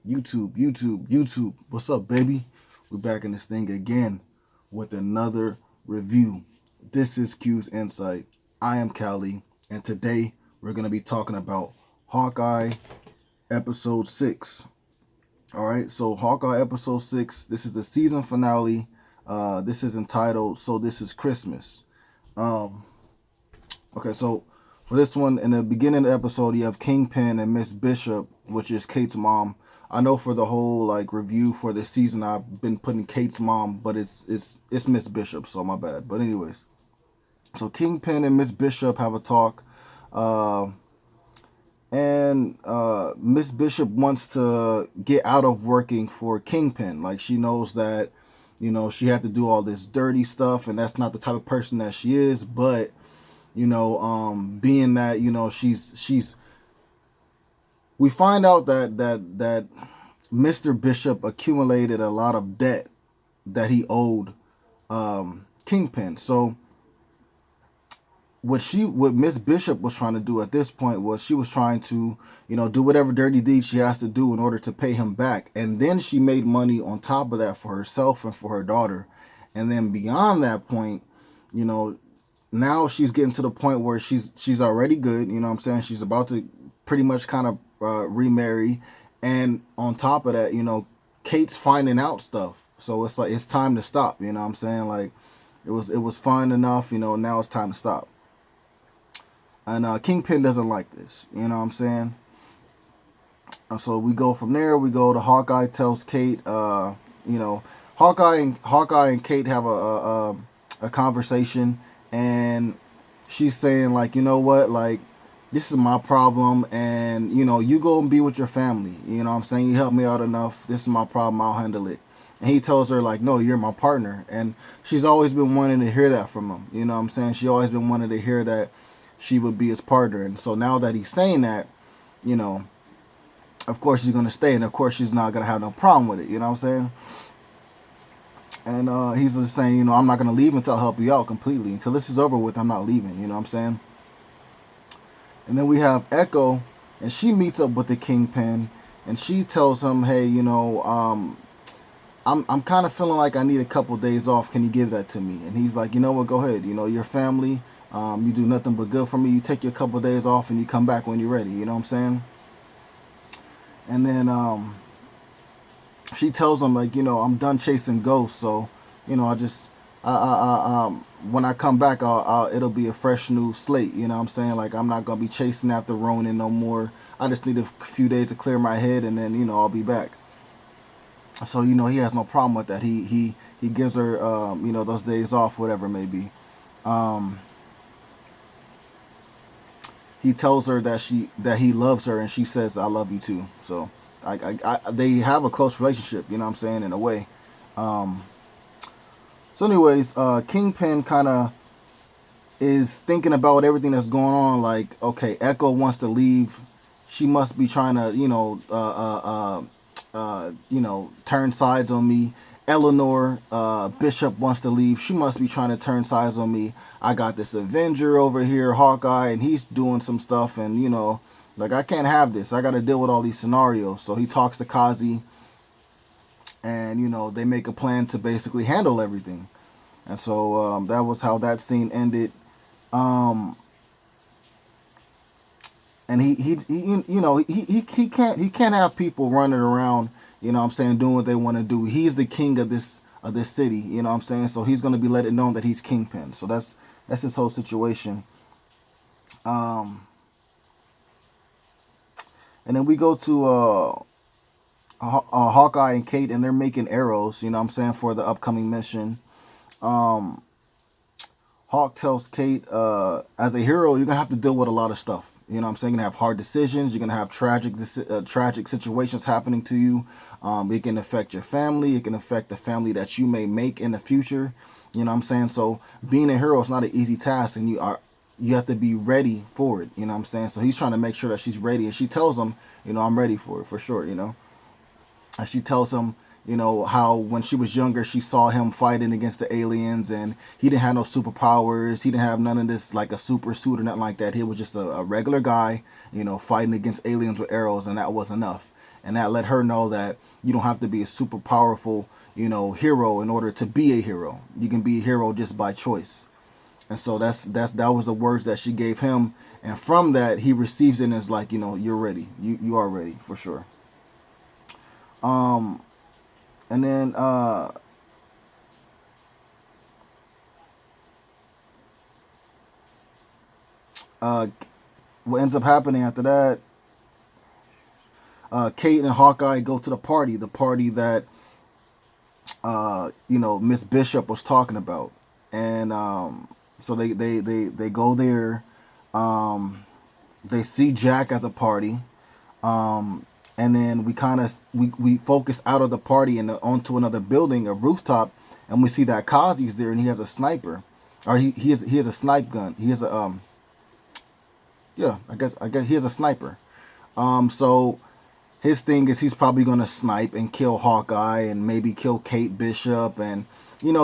YouTube. What's up, baby? We're back in this thing again with another review. This is Q's Insight. I am Callie, and today we're going to be talking about Hawkeye Episode 6. All right, so Hawkeye Episode 6, this is the season finale. This is entitled So This Is Christmas. Um, okay, so for this one, in the beginning of the episode, you have Kingpin and Miss Bishop, which is Kate's mom. I know for the whole review for this season, I've been putting Kate's mom, but it's Miss Bishop, so my bad. But anyways, so Kingpin and Miss Bishop have a talk, uh, and Miss Bishop wants to get out of working for Kingpin. Like, she knows that, she had to do all this dirty stuff, and that's not the type of person that she is. But being that she's we find out that Mr. Bishop accumulated a lot of debt that he owed Kingpin. So what Miss Bishop was trying to do at this point was she was trying to, do whatever dirty deed she has to do in order to pay him back. And then she made money on top of that for herself and for her daughter. And then beyond that point, now she's getting to the point where she's already good. You know what I'm saying? She's about to pretty much kind of remarry. And on top of that, Kate's finding out stuff. So it's like, it's time to stop. You know what I'm saying? Like, it was fun enough, now it's time to stop. And Kingpin doesn't like this. You know what I'm saying? So we go from there. We go to Hawkeye tells Kate, Hawkeye and Kate have a conversation, and she's saying, like, you know what, like, this is my problem, and you go and be with your family. You know what I'm saying? You help me out enough. This is my problem. I'll handle it. And he tells her, like, no, you're my partner. And she's always been wanting to hear that from him. You know what I'm saying? She always been wanting to hear that she would be his partner. And so now that he's saying that, of course she's going to stay. And of course she's not going to have no problem with it. You know what I'm saying? And he's just saying, I'm not going to leave until I help you out completely. Until this is over with, I'm not leaving. You know what I'm saying? And then we have Echo, and she meets up with the Kingpin, and she tells him, hey, I'm kind of feeling like I need a couple days off. Can you give that to me? And he's like, you know what, go ahead. Your family, you do nothing but good for me. You take your couple days off and you come back when you're ready. You know what I'm saying? And then she tells him, like, I'm done chasing ghosts. So, when I come back, it'll be a fresh new slate. You know what I'm saying? Like, I'm not going to be chasing after Ronin no more. I just need a few days to clear my head, and then, I'll be back. So, he has no problem with that. He gives her, those days off, whatever it may be. He tells her that he loves her, and she says, I love you too. So they have a close relationship, you know what I'm saying, in a way. So anyways, Kingpin kind of is thinking about everything that's going on. Like, okay, Echo wants to leave. She must be trying to, turn sides on me. Eleanor, Bishop wants to leave. She must be trying to turn sides on me. I got this Avenger over here, Hawkeye, and he's doing some stuff. And, like, I can't have this. I got to deal with all these scenarios. So he talks to Kazi, and, they make a plan to basically handle everything. And so that was how that scene ended. And he can't have people running around, you know what I'm saying, doing what they want to do. He's the king of this city, you know what I'm saying? So he's going to be letting known that he's Kingpin. So that's his whole situation. And then we go to Hawkeye and Kate, and they're making arrows, you know what I'm saying, for the upcoming mission. Hawk tells Kate, as a hero, you're going to have to deal with a lot of stuff. You know what I'm saying? You're going to have hard decisions. You're going to have tragic situations happening to you. It can affect your family. It can affect the family that you may make in the future. You know what I'm saying? So being a hero is not an easy task, and you have to be ready for it. You know what I'm saying? So he's trying to make sure that she's ready. And she tells him, I'm ready for it, for sure, And she tells him, how when she was younger, she saw him fighting against the aliens, and he didn't have no superpowers. He didn't have none of this, like a super suit or nothing like that. He was just a regular guy, fighting against aliens with arrows, and that was enough. and that let her know that you don't have to be a super powerful, hero in order to be a hero. You can be a hero just by choice. And so that was the words that she gave him, and from that he receives it and is like, you're ready. You are ready for sure. Um, and then uh, what ends up happening after that? Kate and Hawkeye go to the party that Miss Bishop was talking about, and so they go there. Um, they see Jack at the party. And then we focus out of the party and onto another building, a rooftop, and we see that Kazi's there and he has a sniper, or he has a snipe gun. He has a yeah, I guess he has a sniper. So his thing is he's probably gonna snipe and kill Hawkeye and maybe kill Kate Bishop and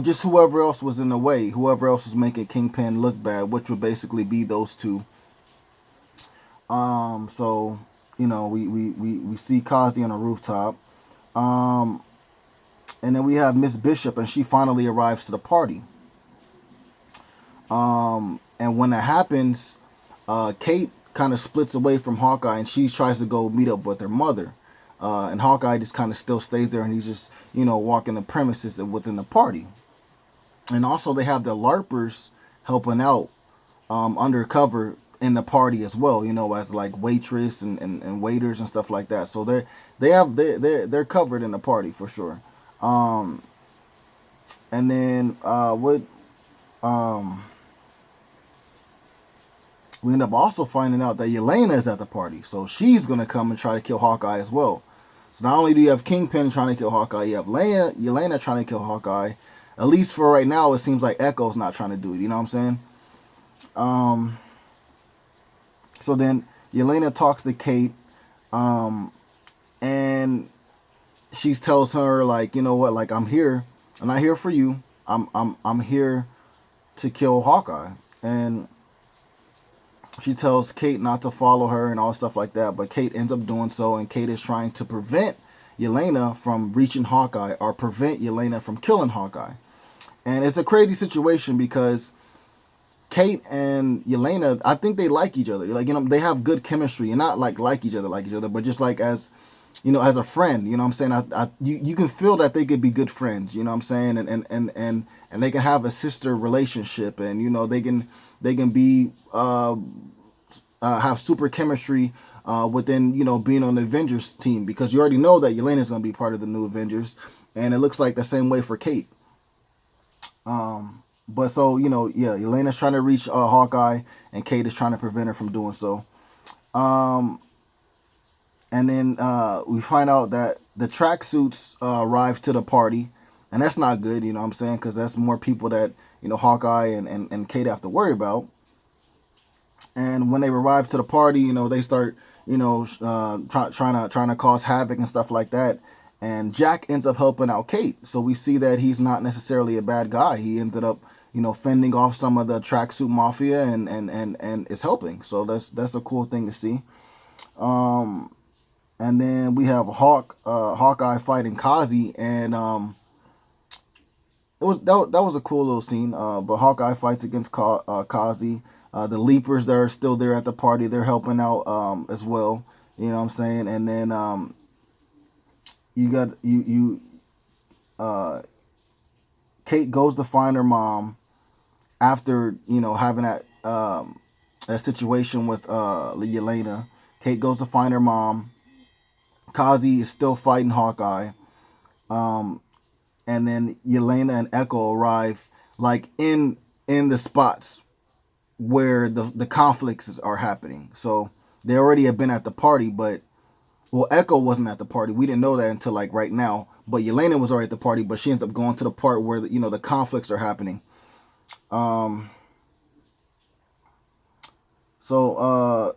just whoever else was in the way, whoever else was making Kingpin look bad, which would basically be those two. So we see Kazi on a rooftop. Um, and then we have Miss Bishop, and she finally arrives to the party. And when that happens, Kate kind of splits away from Hawkeye, and she tries to go meet up with her mother. And Hawkeye just kind of still stays there, and he's just walking the premises within the party. And also they have the LARPers helping out undercover in the party as well, as like waitress and waiters and stuff like that. So they're covered in the party for sure. Um, and then what we end up also finding out that Yelena is at the party, so she's gonna come and try to kill Hawkeye as well. So not only do you have Kingpin trying to kill Hawkeye, you have Yelena trying to kill Hawkeye. At least for right now, it seems like Echo's not trying to do it. You know what I'm saying? Um, so then Yelena talks to Kate, and she tells her like, you know what, like I'm here. I'm not here for you. I'm here to kill Hawkeye. And she tells Kate not to follow her and all stuff like that, but Kate ends up doing so, and Kate is trying to prevent Yelena from reaching Hawkeye or prevent Yelena from killing Hawkeye. And it's a crazy situation because Kate and Yelena, I think they like each other. Like, they have good chemistry, and not like each other, but just like as as a friend, what I'm saying? You can feel that they could be good friends, what I'm saying? And they can have a sister relationship, and they can be have super chemistry within being on the Avengers team, because you already know that Yelena is going to be part of the new Avengers, and it looks like the same way for Kate. But so yeah, Yelena's trying to reach Hawkeye, and Kate is trying to prevent her from doing so. And then we find out that the tracksuits arrive to the party, and that's not good, what I'm saying, because that's more people that Hawkeye and Kate have to worry about. And when they arrive to the party, they start trying to cause havoc and stuff like that. And Jack ends up helping out Kate, so we see that he's not necessarily a bad guy. He ended up fending off some of the tracksuit mafia and is helping. So that's a cool thing to see. And then we have Hawkeye fighting Kazi, and that was a cool little scene. But Hawkeye fights against Kazi. The Leapers that are still there at the party, they're helping out as well. You know what I'm saying? And then you got Kate goes to find her mom after having that situation with Yelena. Kate goes to find her mom. Kazi is still fighting Hawkeye. And then Yelena and Echo arrive like in the spots where the conflicts are happening. So they already have been at the party, but Echo wasn't at the party. We didn't know that until like right now. But Yelena was already at the party, but she ends up going to the part where the conflicts are happening. So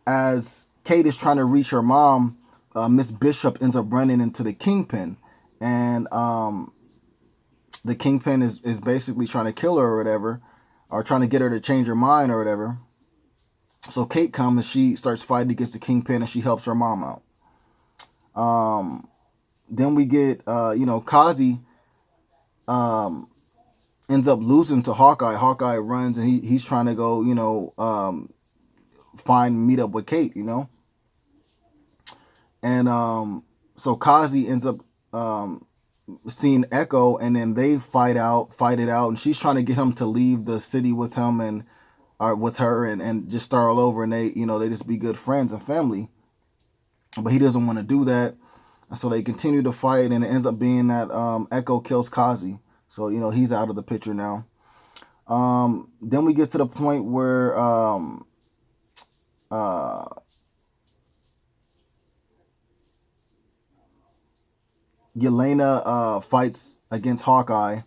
as Kate is trying to reach her mom, Miss Bishop ends up running into the Kingpin, and the Kingpin is basically trying to kill her or whatever, or trying to get her to change her mind or whatever. So Kate comes and she starts fighting against the Kingpin, and she helps her mom out. Um, then we get Kazi ends up losing to Hawkeye. Hawkeye runs and he's trying to go meet up with Kate, and so Kazi ends up seeing Echo, and then they fight it out, and she's trying to get him to leave the city with him and with her and just start all over, and they just be good friends and family, but he doesn't want to do that. So they continue to fight, and it ends up being that Echo kills Kazi. So he's out of the picture now. Then we get to the point where uh, Yelena fights against Hawkeye,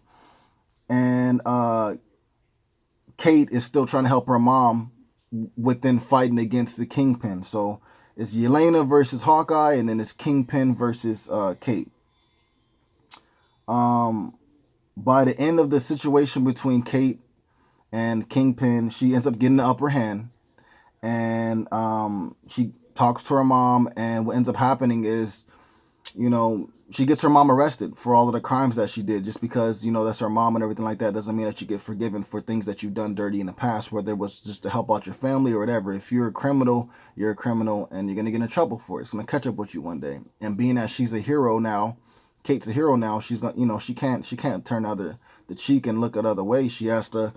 and Kate is still trying to help her mom within fighting against the Kingpin. So it's Yelena versus Hawkeye, and then it's Kingpin versus Kate. By the end of the situation between Kate and Kingpin, she ends up getting the upper hand, and she talks to her mom, and what ends up happening is, she gets her mom arrested for all of the crimes that she did. Just because that's her mom and everything like that doesn't mean that you get forgiven for things that you've done dirty in the past, whether it was just to help out your family or whatever. If you're a criminal, you're a criminal, and you're gonna get in trouble for it. It's gonna catch up with you one day. And being that she's a hero now, Kate's a hero now, she's gonna she can't turn the cheek and look at other ways. She has to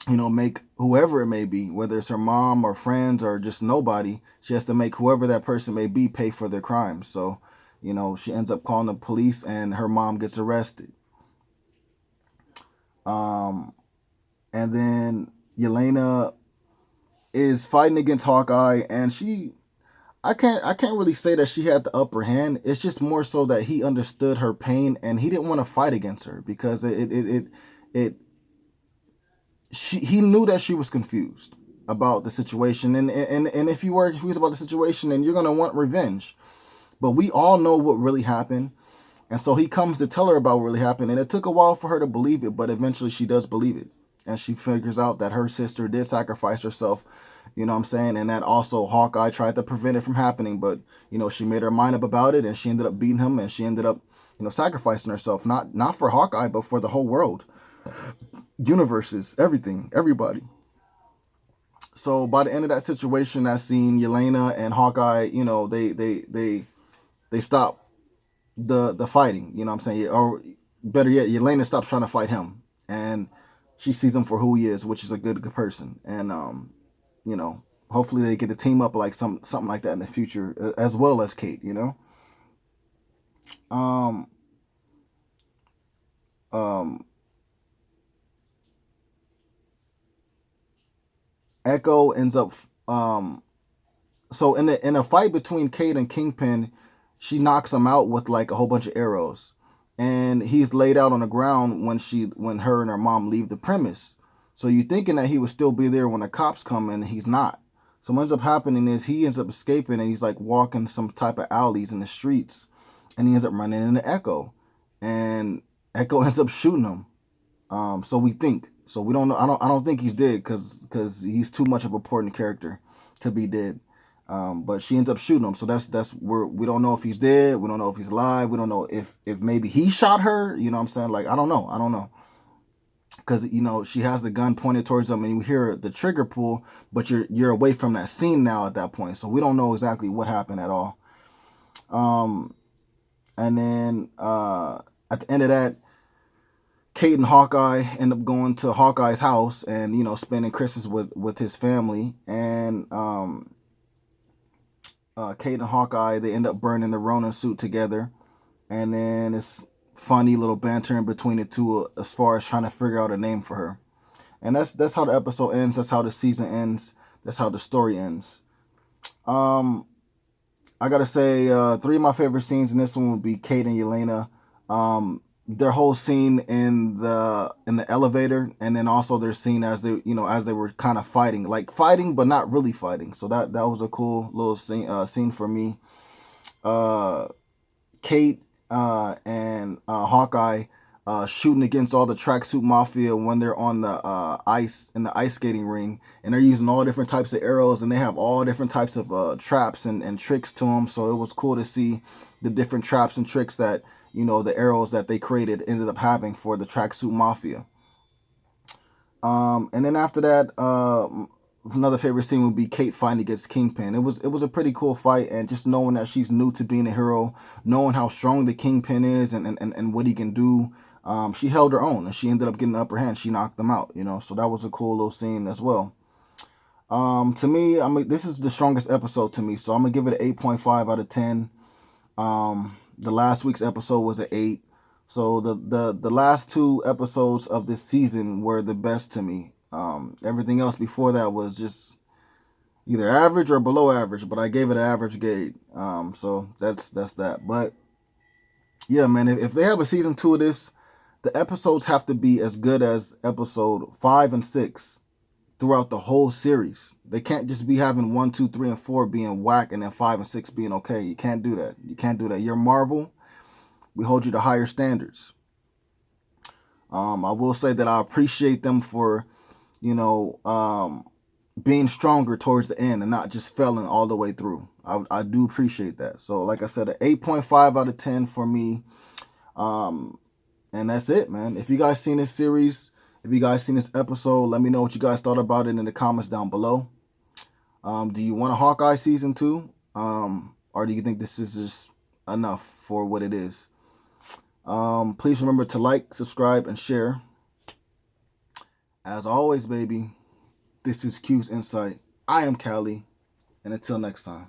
make whoever it may be, whether it's her mom or friends or just nobody, she has to make whoever that person may be pay for their crimes. So she ends up calling the police, and her mom gets arrested. And then Yelena is fighting against Hawkeye, and I can't really say that she had the upper hand. It's just more so that he understood her pain, and he didn't want to fight against her because he knew that she was confused about the situation, and if you were confused about the situation, then you're gonna want revenge. But we all know what really happened. And so he comes to tell her about what really happened. And it took a while for her to believe it, but eventually she does believe it. And she figures out that her sister did sacrifice herself, you know what I'm saying? And that also Hawkeye tried to prevent it from happening. But, she made her mind up about it, and she ended up beating him, and she ended up, sacrificing herself. Not for Hawkeye, but for the whole world. Universes, everything, everybody. So by the end of that situation, that scene, Yelena and Hawkeye, they stop the fighting, you know what I'm saying? Or better yet, Yelena stops trying to fight him, and she sees him for who he is, which is a good person. And hopefully they get to team up like something like that in the future, as well as Kate. Um, um, Echo ends up so in a fight between Kate and Kingpin, she knocks him out with like a whole bunch of arrows, and he's laid out on the ground when her and her mom leave the premise. So you're thinking that he would still be there when the cops come, and he's not. So what ends up happening is he ends up escaping, and he's like walking some type of alleys in the streets, and he ends up running into Echo, and Echo ends up shooting him. So we think. So we don't know. I don't think he's dead because he's too much of an important character to be dead. But she ends up shooting him. So that's where we don't know if he's dead. We don't know if he's alive. We don't know if maybe he shot her. You know what I'm saying? Like I don't know. Because she has the gun pointed towards him, and you hear the trigger pull, but you're away from that scene now at that point. So we don't know exactly what happened at all. And then at the end of that, Kate and Hawkeye end up going to Hawkeye's house and spending Christmas with his family. And Kate and Hawkeye, they end up burning the Ronin suit together, and then it's funny little banter in between the two as far as trying to figure out a name for her. And that's how the episode ends. That's how the season ends. That's how the story ends. I gotta say, three of my favorite scenes in this one would be Kate and Yelena. Their whole scene in the elevator, and then also their scene as they were kind of fighting but not really fighting. So that was a cool little scene for me. Kate and Hawkeye shooting against all the tracksuit mafia when they're on the ice in the ice skating ring, and they're using all different types of arrows, and they have all different types of traps and tricks to them. So it was cool to see the different traps and tricks that, you know, the arrows that they created ended up having for the tracksuit mafia. And then after that, another favorite scene would be Kate fighting against Kingpin. It was a pretty cool fight, and just knowing that she's new to being a hero, knowing how strong the Kingpin is and what he can do. She held her own, and she ended up getting the upper hand. She knocked them out, you know. So that was a cool little scene as well. To me, this is the strongest episode to me, so I'm gonna give it an 8.5 out of 10. The last week's episode was an 8. So the last 2 episodes of this season were the best to me. Everything else before that was just either average or below average, but I gave it an average grade. So that's that. But yeah, man, if they have a season 2 of this, the episodes have to be as good as episode 5 and 6 throughout the whole series. They can't just be having 1, 2, 3, and 4 being whack and then 5 and 6 being okay. You can't do that. You can't do that. You're Marvel. We hold you to higher standards. I will say that I appreciate them for, you know, being stronger towards the end and not just failing all the way through. I do appreciate that. So, like I said, an 8.5 out of 10 for me. And that's it, man. If you guys seen this series, if you guys seen this episode, let me know what you guys thought about it in the comments down below. Do you want a Hawkeye season 2? Or do you think this is just enough for what it is? Please remember to like, subscribe, and share. As always, baby, this is Q's Insight. I am Callie, and until next time.